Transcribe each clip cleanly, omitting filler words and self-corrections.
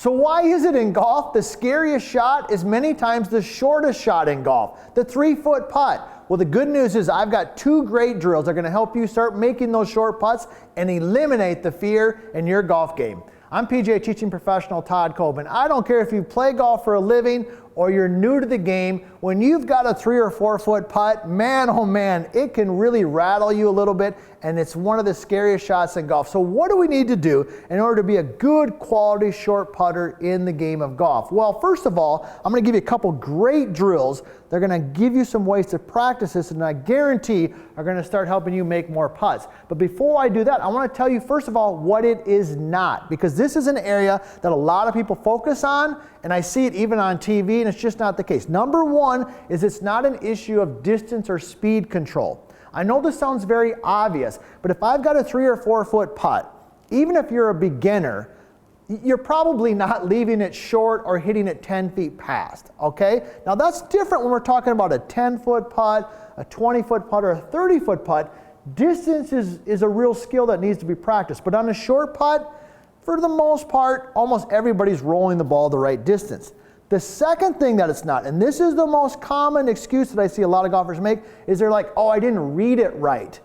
So why is it in golf the scariest shot is many times the shortest shot in golf, the 3-foot putt? Well, the good news is I've got 2 great drills that are going to help you start making those short putts and eliminate the fear in your golf game. I'm PGA teaching professional Todd Coben. I don't care if you play golf for a living or you're new to the game, when you've got a 3 or 4 foot putt, man, oh man, it can really rattle you a little bit, and it's one of the scariest shots in golf. So what do we need to do in order to be a good quality short putter in the game of golf? Well, first of all, I'm going to give you a couple great drills. They're going to give you some ways to practice this, and I guarantee are going to start helping you make more putts. But before I do that, I want to tell you first of all what it is not, because this is an area that a lot of people focus on, and I see it even on TV, and it's just not the case. Number one is it's not an issue of distance or speed control. I know this sounds very obvious, but if I've got a 3 or 4 foot putt, even if you're a beginner, you're probably not leaving it short or hitting it 10 feet past, okay? Now that's different when we're talking about a 10-foot putt, a 20-foot putt, or a 30-foot putt. Distance is a real skill that needs to be practiced, but on a short putt, for the most part, almost everybody's rolling the ball the right distance. The second thing that it's not, and this is the most common excuse that I see a lot of golfers make, is they're like, oh, I didn't read it right.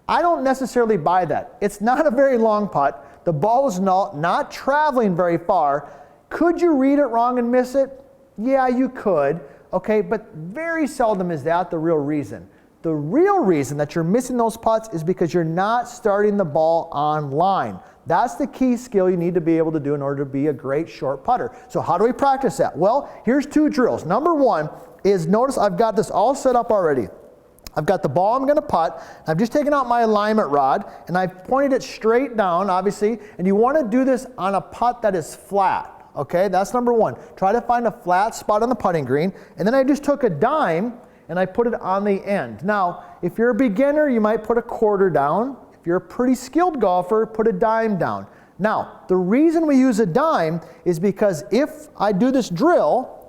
I don't necessarily buy that. It's not a very long putt. The ball is not traveling very far. Could you read it wrong and miss it? Yeah, you could, okay, but very seldom is that the real reason. The real reason that you're missing those putts is because you're not starting the ball on line. That's the key skill you need to be able to do in order to be a great short putter. So how do we practice that? Well, here's 2 drills. Number one is, notice I've got this all set up already. I've got the ball I'm going to putt. I've just taken out my alignment rod and I've pointed it straight down, obviously, and you want to do this on a putt that is flat. Okay, that's number one. Try to find a flat spot on the putting green, and then I just took a dime and I put it on the end. Now, if you're a beginner, you might put a quarter down. If you're a pretty skilled golfer, put a dime down. Now, the reason we use a dime is because if I do this drill,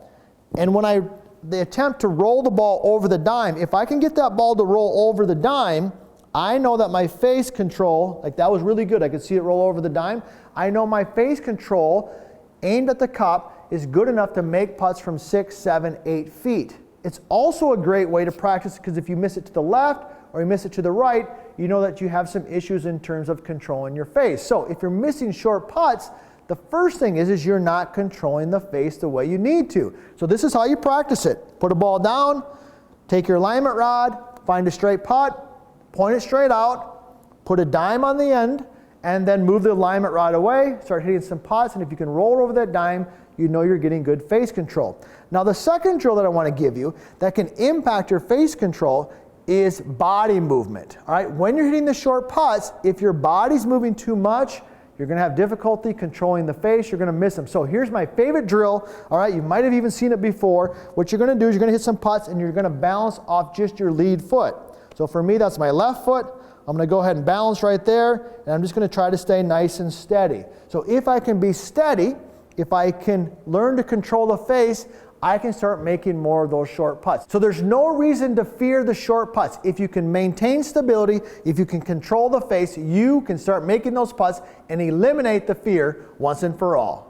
and when the attempt to roll the ball over the dime, if I can get that ball to roll over the dime, I know that my face control, like that was really good, I could see it roll over the dime. I know my face control aimed at the cup is good enough to make putts from 6, 7, 8 feet. It's also a great way to practice because if you miss it to the left or you miss it to the right, you know that you have some issues in terms of controlling your face. So if you're missing short putts, the first thing is you're not controlling the face the way you need to. So this is how you practice it. Put a ball down, take your alignment rod, find a straight putt, point it straight out, put a dime on the end, and then move the alignment rod away, start hitting some putts, and if you can roll over that dime, you know you're getting good face control. Now the second drill that I want to give you that can impact your face control is body movement. All right, when you're hitting the short putts, if your body's moving too much, you're going to have difficulty controlling the face, you're going to miss them. So here's my favorite drill. All right, you might have even seen it before. What you're going to do is you're going to hit some putts and you're going to balance off just your lead foot. So for me, that's my left foot. I'm going to go ahead and balance right there, and I'm just going to try to stay nice and steady. So if I can be steady, if I can learn to control the face, I can start making more of those short putts. So there's no reason to fear the short putts. If you can maintain stability, if you can control the face, you can start making those putts and eliminate the fear once and for all.